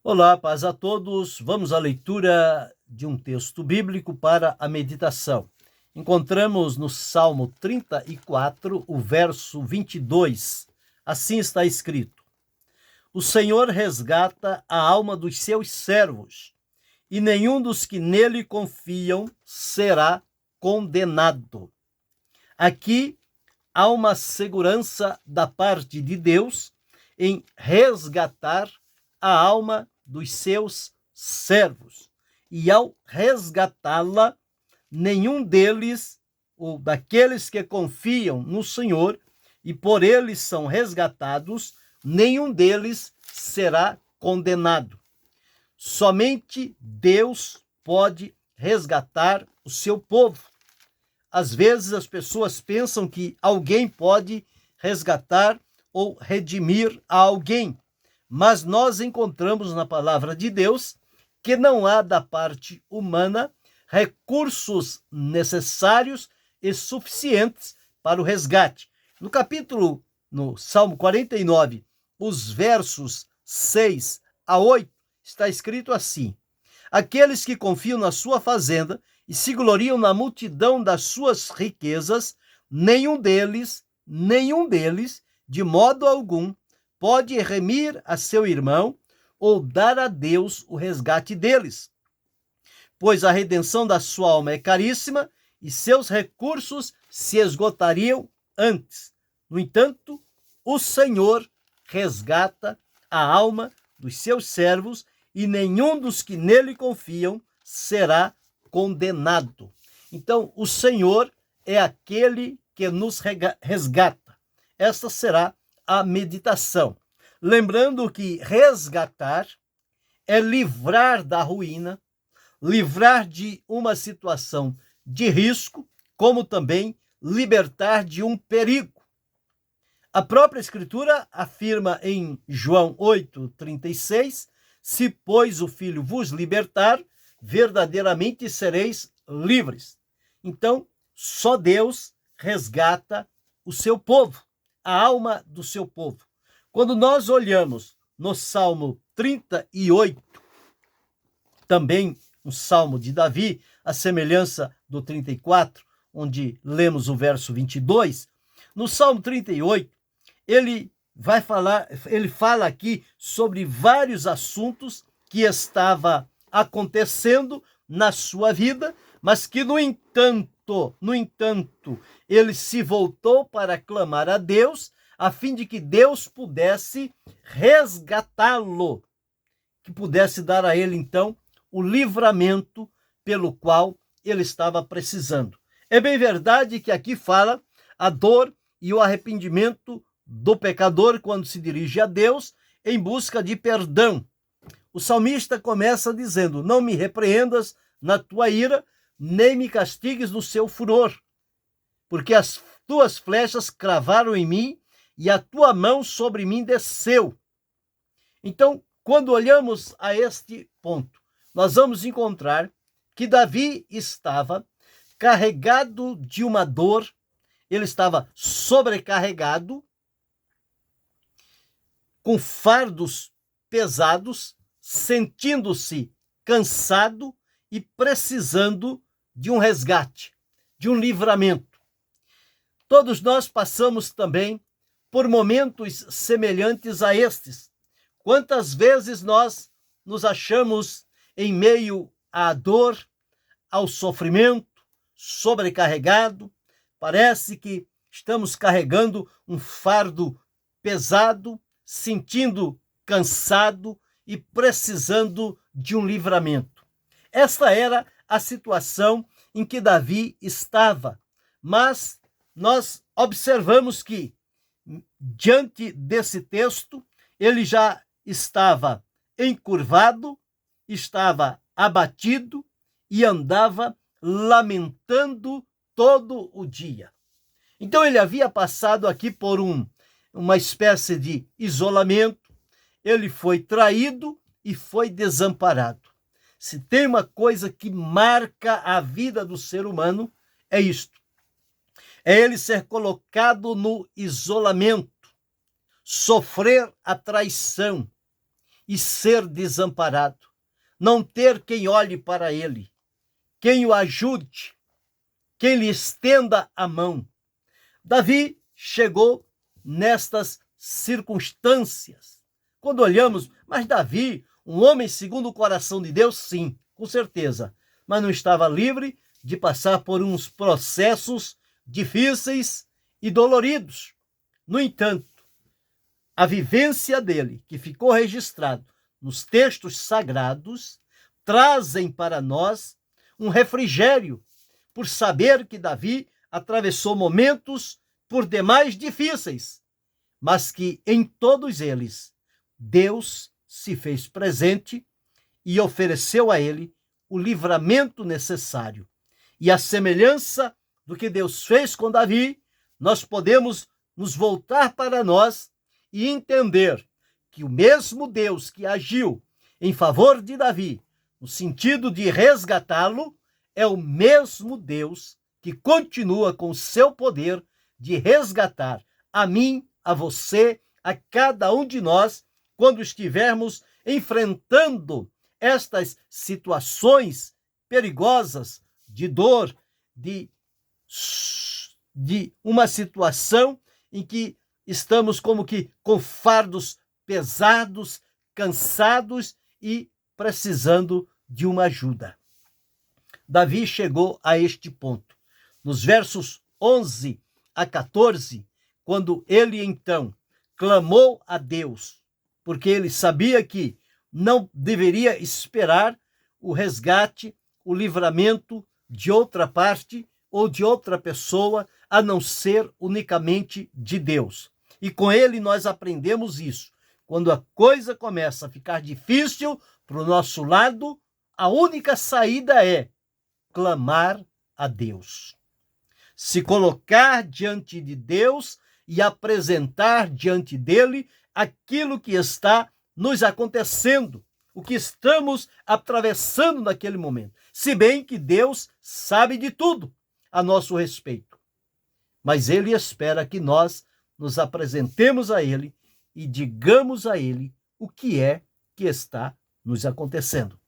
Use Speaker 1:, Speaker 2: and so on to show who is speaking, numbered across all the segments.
Speaker 1: Olá, paz a todos. Vamos à leitura de um texto bíblico para a meditação. Encontramos no Salmo 34, o verso 22. Assim está escrito: O Senhor resgata a alma dos seus servos, e nenhum dos que nele confiam será condenado. Aqui há uma segurança da parte de Deus em resgatar a alma dos seus servos. E ao resgatá-la, nenhum deles, ou daqueles que confiam no Senhor e por eles são resgatados, nenhum deles será condenado. Somente Deus pode resgatar o seu povo. Às vezes as pessoas pensam que alguém pode resgatar ou redimir a alguém, mas nós encontramos na palavra de Deus que não há da parte humana recursos necessários e suficientes para o resgate. No Salmo 49, os versos 6 a 8, está escrito assim: Aqueles que confiam na sua fazenda e se gloriam na multidão das suas riquezas, nenhum deles, de modo algum, pode remir a seu irmão ou dar a Deus o resgate deles, pois a redenção da sua alma é caríssima e seus recursos se esgotariam antes. No entanto, o Senhor resgata a alma dos seus servos e nenhum dos que nele confiam será condenado. Então, o Senhor é aquele que nos resgata. Esta será a meditação. Lembrando que resgatar é livrar da ruína, livrar de uma situação de risco, como também libertar de um perigo. A própria Escritura afirma em João 8:36, se, pois, o Filho vos libertar, verdadeiramente sereis livres. Então, só Deus resgata o seu povo, a alma do seu povo. Quando nós olhamos no Salmo 38, também um salmo de Davi, a semelhança do 34, onde lemos o verso 22, no Salmo 38, ele fala aqui sobre vários assuntos que estava acontecendo na sua vida, mas que, no entanto, ele se voltou para clamar a Deus, a fim de que Deus pudesse resgatá-lo, que pudesse dar a ele, então, o livramento pelo qual ele estava precisando. É bem verdade que aqui fala a dor e o arrependimento do pecador quando se dirige a Deus em busca de perdão. O salmista começa dizendo: não me repreendas na tua ira, nem me castigues no seu furor, porque as tuas flechas cravaram em mim e a tua mão sobre mim desceu. Então, quando olhamos a este ponto, nós vamos encontrar que Davi estava carregado de uma dor, ele estava sobrecarregado, com fardos pesados, sentindo-se cansado e precisando de um resgate, de um livramento. Todos nós passamos também por momentos semelhantes a estes. Quantas vezes nós nos achamos em meio à dor, ao sofrimento, sobrecarregado, parece que estamos carregando um fardo pesado, sentindo cansado e precisando de um livramento. Esta era a situação em que Davi estava, mas nós observamos que, diante desse texto, ele já estava encurvado, estava abatido e andava lamentando todo o dia. Então ele havia passado aqui por uma espécie de isolamento, ele foi traído e foi desamparado. Se tem uma coisa que marca a vida do ser humano, é isto. É ele ser colocado no isolamento, sofrer a traição e ser desamparado, não ter quem olhe para ele, quem o ajude, quem lhe estenda a mão. Davi chegou nestas circunstâncias. Quando olhamos, mas Davi, um homem segundo o coração de Deus, sim, com certeza, mas não estava livre de passar por uns processos difíceis e doloridos. No entanto, a vivência dele, que ficou registrado nos textos sagrados, trazem para nós um refrigério por saber que Davi atravessou momentos por demais difíceis, mas que em todos eles Deus se fez presente e ofereceu a ele o livramento necessário. E a semelhança do que Deus fez com Davi, nós podemos nos voltar para nós e entender que o mesmo Deus que agiu em favor de Davi, no sentido de resgatá-lo, é o mesmo Deus que continua com o seu poder de resgatar a mim, a você, a cada um de nós, quando estivermos enfrentando estas situações perigosas de dor, de uma situação em que estamos como que com fardos pesados, cansados e precisando de uma ajuda. Davi chegou a este ponto. Nos versos 11 a 14, quando ele então clamou a Deus, porque ele sabia que não deveria esperar o resgate, o livramento de outra parte ou de outra pessoa, a não ser unicamente de Deus. E com ele nós aprendemos isso. Quando a coisa começa a ficar difícil para o nosso lado, a única saída é clamar a Deus. Se colocar diante de Deus e apresentar diante dele aquilo que está nos acontecendo, o que estamos atravessando naquele momento. Se bem que Deus sabe de tudo a nosso respeito. Mas ele espera que nós nos apresentemos a ele e digamos a ele o que é que está nos acontecendo.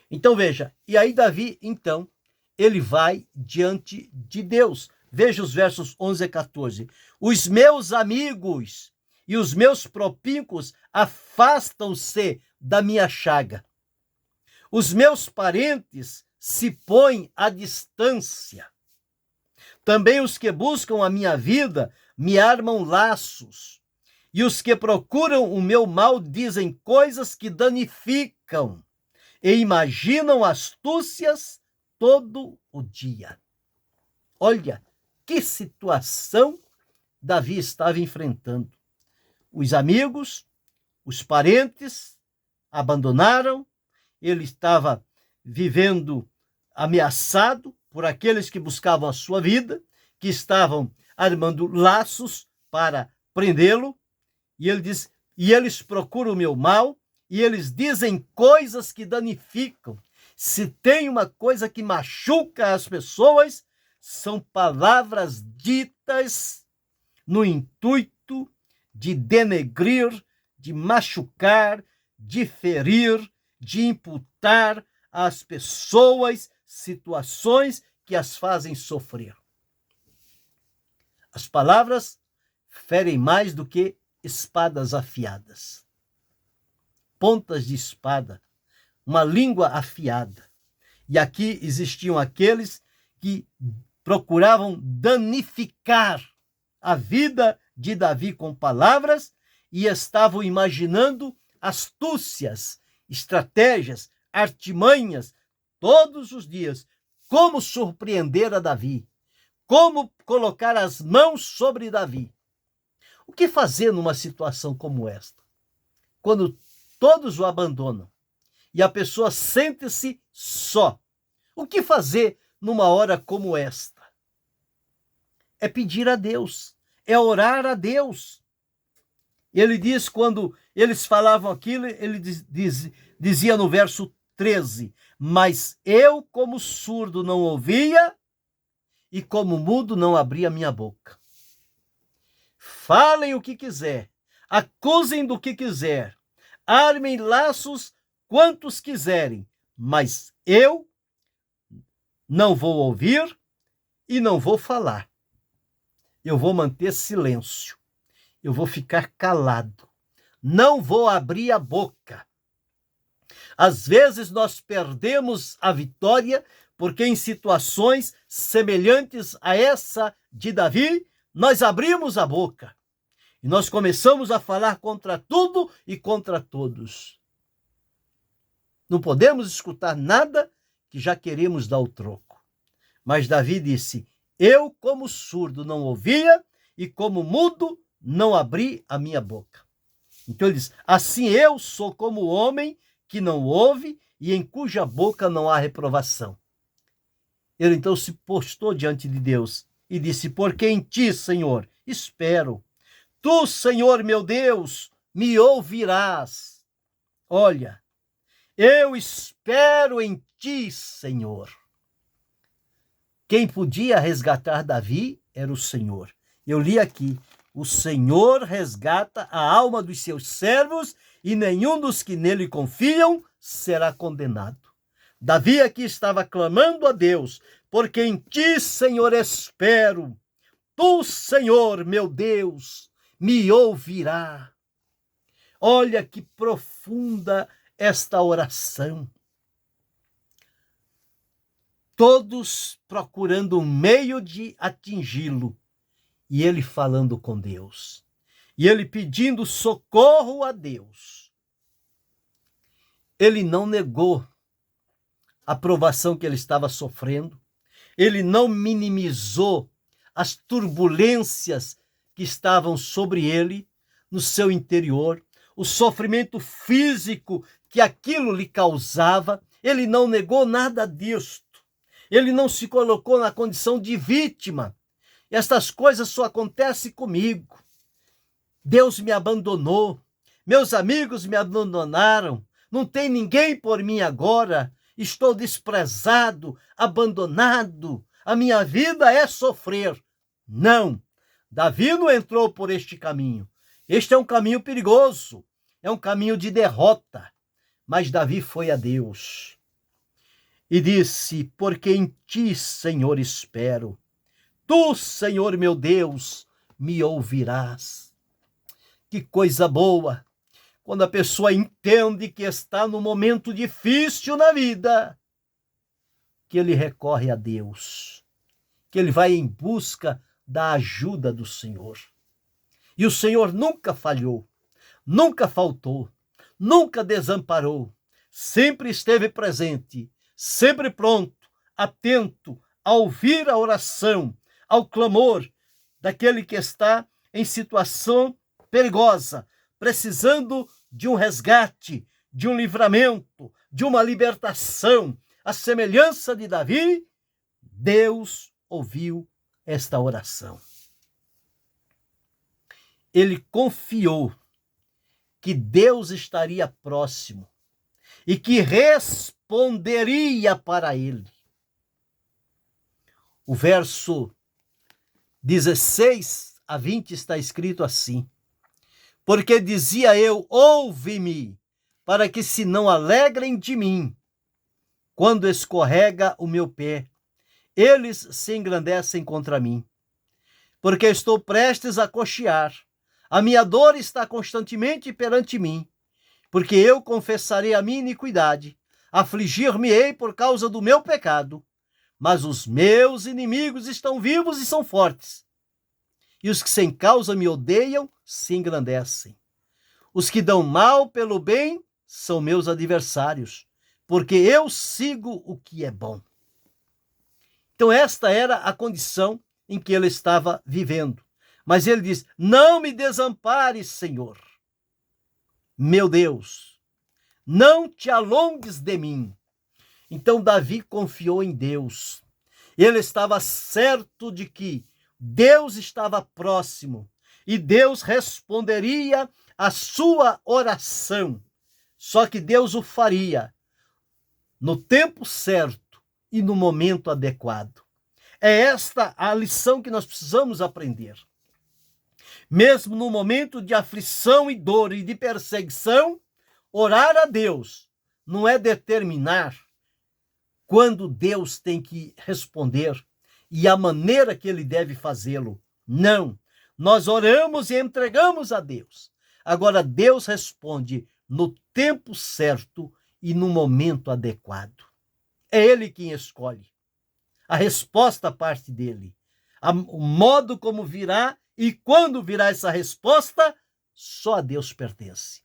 Speaker 1: Então veja, e aí Davi, então, ele vai diante de Deus. Veja os versos 11 a 14. Os meus amigos e os meus propíncos afastam-se da minha chaga. Os meus parentes se põem à distância. Também os que buscam a minha vida me armam laços. E os que procuram o meu mal dizem coisas que danificam e imaginam astúcias todo o dia. Olha que situação Davi estava enfrentando. Os amigos, os parentes abandonaram, ele estava vivendo ameaçado por aqueles que buscavam a sua vida, que estavam armando laços para prendê-lo, e ele diz, e eles procuram o meu mal, e eles dizem coisas que danificam. Se tem uma coisa que machuca as pessoas, são palavras ditas no intuito de denegrir, de machucar, de ferir, de imputar às pessoas situações que as fazem sofrer. As palavras ferem mais do que espadas afiadas. Pontas de espada, uma língua afiada. E aqui existiam aqueles que procuravam danificar a vida de Davi com palavras e estavam imaginando astúcias, estratégias, artimanhas, todos os dias, como surpreender a Davi, como colocar as mãos sobre Davi. O que fazer numa situação como esta? Quando todos o abandonam e a pessoa sente-se só. O que fazer numa hora como esta? É pedir a Deus, é orar a Deus. Ele diz, quando eles falavam aquilo, ele dizia no verso 13, mas eu como surdo não ouvia e como mudo não abria minha boca. Falem o que quiser, acusem do que quiser, armem laços quantos quiserem, mas eu não vou ouvir e não vou falar. Eu vou manter silêncio. Eu vou ficar calado. Não vou abrir a boca. Às vezes nós perdemos a vitória porque em situações semelhantes a essa de Davi, nós abrimos a boca e nós começamos a falar contra tudo e contra todos. Não podemos escutar nada que já queremos dar o troco. Mas Davi disse: eu, como surdo, não ouvia, e como mudo, não abri a minha boca. Então ele diz: assim eu sou como o homem que não ouve e em cuja boca não há reprovação. Ele então se postou diante de Deus e disse: porque em ti, Senhor, espero. Tu, Senhor meu Deus, me ouvirás. Olha, eu espero em ti, Senhor. Quem podia resgatar Davi era o Senhor. Eu li aqui: o Senhor resgata a alma dos seus servos e nenhum dos que nele confiam será condenado. Davi aqui estava clamando a Deus: porque em ti, Senhor, espero. Tu, Senhor, meu Deus, me ouvirá. Olha que profunda esta oração. Todos procurando um meio de atingi-lo, e ele falando com Deus, e ele pedindo socorro a Deus. Ele não negou a provação que ele estava sofrendo, ele não minimizou as turbulências que estavam sobre ele, no seu interior, o sofrimento físico que aquilo lhe causava. Ele não negou nada disto. Ele não se colocou na condição de vítima. Estas coisas só acontecem comigo. Deus me abandonou. Meus amigos me abandonaram. Não tem ninguém por mim agora. Estou desprezado, abandonado. A minha vida é sofrer. Não. Davi não entrou por este caminho. Este é um caminho perigoso. É um caminho de derrota. Mas Davi foi a Deus e disse: porque em ti, Senhor, espero. Tu, Senhor meu Deus, me ouvirás. Que coisa boa quando a pessoa entende que está num momento difícil na vida, que ele recorre a Deus, que ele vai em busca da ajuda do Senhor. E o Senhor nunca falhou, nunca faltou, nunca desamparou, sempre esteve presente, sempre pronto, atento a ouvir a oração, ao clamor daquele que está em situação perigosa, precisando de um resgate, de um livramento, de uma libertação. A semelhança de Davi, Deus ouviu esta oração. Ele confiou que Deus estaria próximo e que responderia para ele. O verso 16 a 20 está escrito assim: porque dizia eu, ouve-me, para que se não alegrem de mim, quando escorrega o meu pé, eles se engrandecem contra mim. Porque estou prestes a coxear, a minha dor está constantemente perante mim, porque eu confessarei a minha iniquidade, afligir-me-ei por causa do meu pecado, mas os meus inimigos estão vivos e são fortes, e os que sem causa me odeiam se engrandecem. Os que dão mal pelo bem são meus adversários, porque eu sigo o que é bom. Então esta era a condição em que ele estava vivendo. Mas ele diz: não me desampares, Senhor. Meu Deus, não te alongues de mim. Então Davi confiou em Deus. Ele estava certo de que Deus estava próximo e Deus responderia a sua oração. Só que Deus o faria no tempo certo e no momento adequado. É esta a lição que nós precisamos aprender. Mesmo no momento de aflição e dor e de perseguição, orar a Deus não é determinar quando Deus tem que responder e a maneira que ele deve fazê-lo. Não. Nós oramos e entregamos a Deus. Agora, Deus responde no tempo certo e no momento adequado. É Ele quem escolhe. A resposta parte dele. O modo como virá e quando virá essa resposta, só a Deus pertence.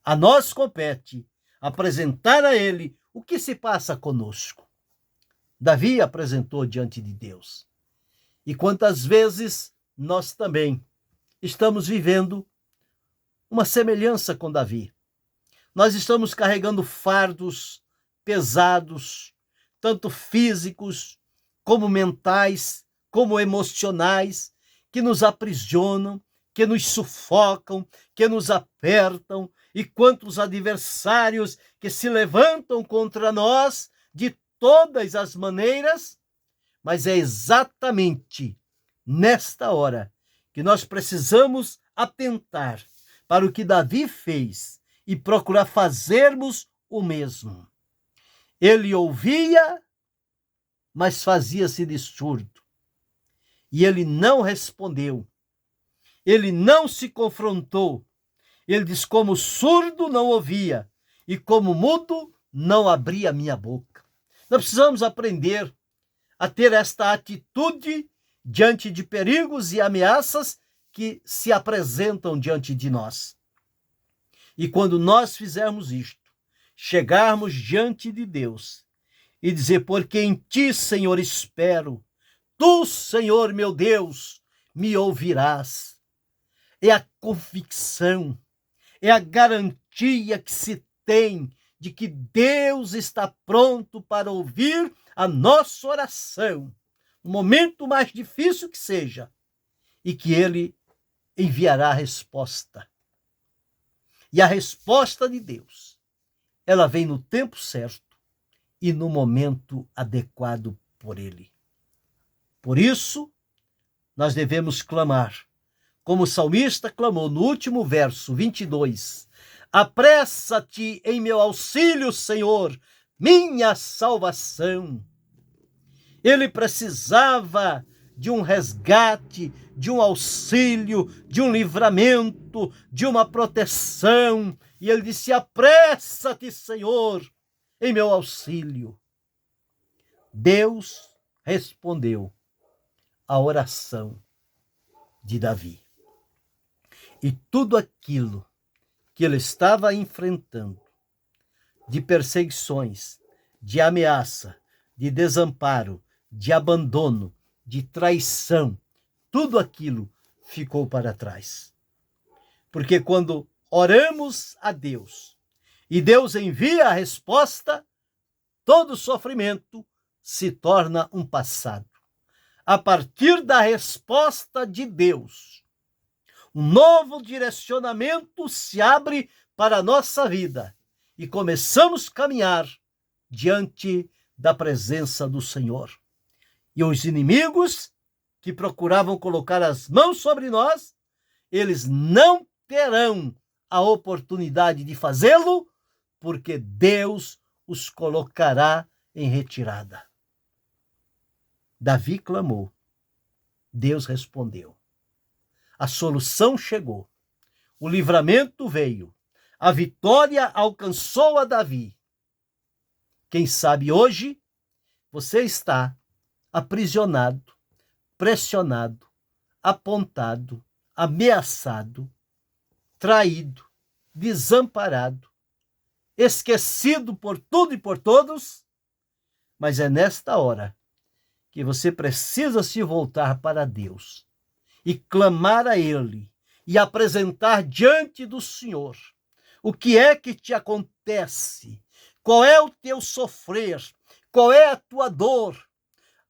Speaker 1: A nós compete apresentar a Ele o que se passa conosco. Davi apresentou diante de Deus. E quantas vezes nós também estamos vivendo uma semelhança com Davi. Nós estamos carregando fardos pesados, tanto físicos, como mentais, como emocionais, que nos aprisionam, que nos sufocam, que nos apertam, e quantos adversários que se levantam contra nós de todas as maneiras, mas é exatamente nesta hora que nós precisamos atentar para o que Davi fez e procurar fazermos o mesmo. Ele ouvia, mas fazia-se de surdo. E ele não respondeu. Ele não se confrontou. Ele diz: como surdo não ouvia, e como mudo não abria a minha boca. Nós precisamos aprender a ter esta atitude diante de perigos e ameaças que se apresentam diante de nós. E quando nós fizermos isto, chegarmos diante de Deus e dizer: porque em ti, Senhor, espero, tu, Senhor meu Deus, me ouvirás. É a convicção, é a garantia que se tem de que Deus está pronto para ouvir a nossa oração, no momento mais difícil que seja, e que Ele enviará a resposta. E a resposta de Deus, ela vem no tempo certo e no momento adequado por Ele. Por isso, nós devemos clamar, como o salmista clamou no último verso 22, apressa-te em meu auxílio, Senhor, minha salvação. Ele precisava de um resgate, de um auxílio, de um livramento, de uma proteção. E ele disse: apressa-te, Senhor, em meu auxílio. Deus respondeu a oração de Davi. E tudo aquilo que ele estava enfrentando, de perseguições, de ameaça, de desamparo, de abandono, de traição, tudo aquilo ficou para trás. Porque quando oramos a Deus e Deus envia a resposta, todo sofrimento se torna um passado. A partir da resposta de Deus, um novo direcionamento se abre para a nossa vida e começamos a caminhar diante da presença do Senhor. E os inimigos que procuravam colocar as mãos sobre nós, eles não terão a oportunidade de fazê-lo, porque Deus os colocará em retirada. Davi clamou, Deus respondeu. A solução chegou, o livramento veio, a vitória alcançou a Davi. Quem sabe hoje você está aprisionado, pressionado, apontado, ameaçado, traído, desamparado, esquecido por tudo e por todos, mas é nesta hora que você precisa se voltar para Deus e clamar a Ele e apresentar diante do Senhor o que é que te acontece, qual é o teu sofrer, qual é a tua dor,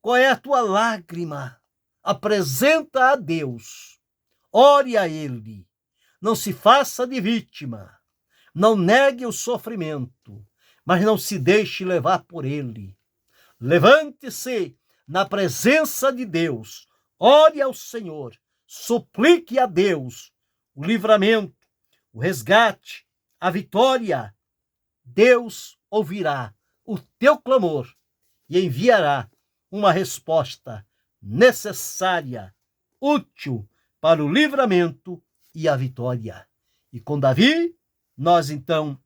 Speaker 1: qual é a tua lágrima. Apresenta a Deus, ore a Ele, não se faça de vítima, não negue o sofrimento, mas não se deixe levar por ele. Levante-se na presença de Deus, ore ao Senhor, suplique a Deus o livramento, o resgate, a vitória, Deus ouvirá o teu clamor e enviará uma resposta necessária, útil para o livramento e a vitória. E com Davi, nós então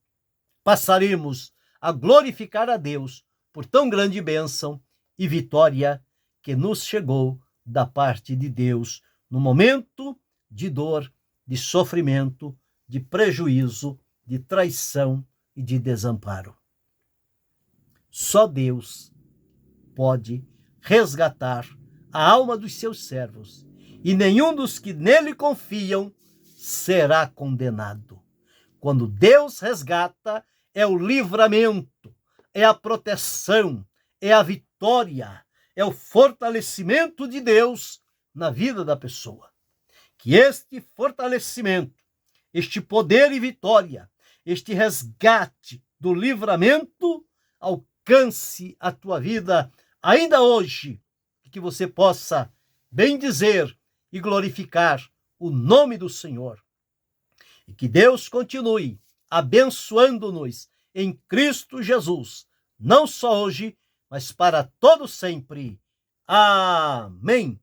Speaker 1: passaremos a glorificar a Deus por tão grande bênção e vitória que nos chegou da parte de Deus no momento de dor, de sofrimento, de prejuízo, de traição e de desamparo. Só Deus pode resgatar a alma dos seus servos, e nenhum dos que nele confiam será condenado. Quando Deus resgata, é o livramento, é a proteção, é a vitória, é o fortalecimento de Deus na vida da pessoa. Que este fortalecimento, este poder e vitória, este resgate do livramento alcance a tua vida ainda hoje, e que você possa bendizer e glorificar o nome do Senhor. E que Deus continue abençoando-nos em Cristo Jesus, não só hoje, mas para todo sempre. Amém.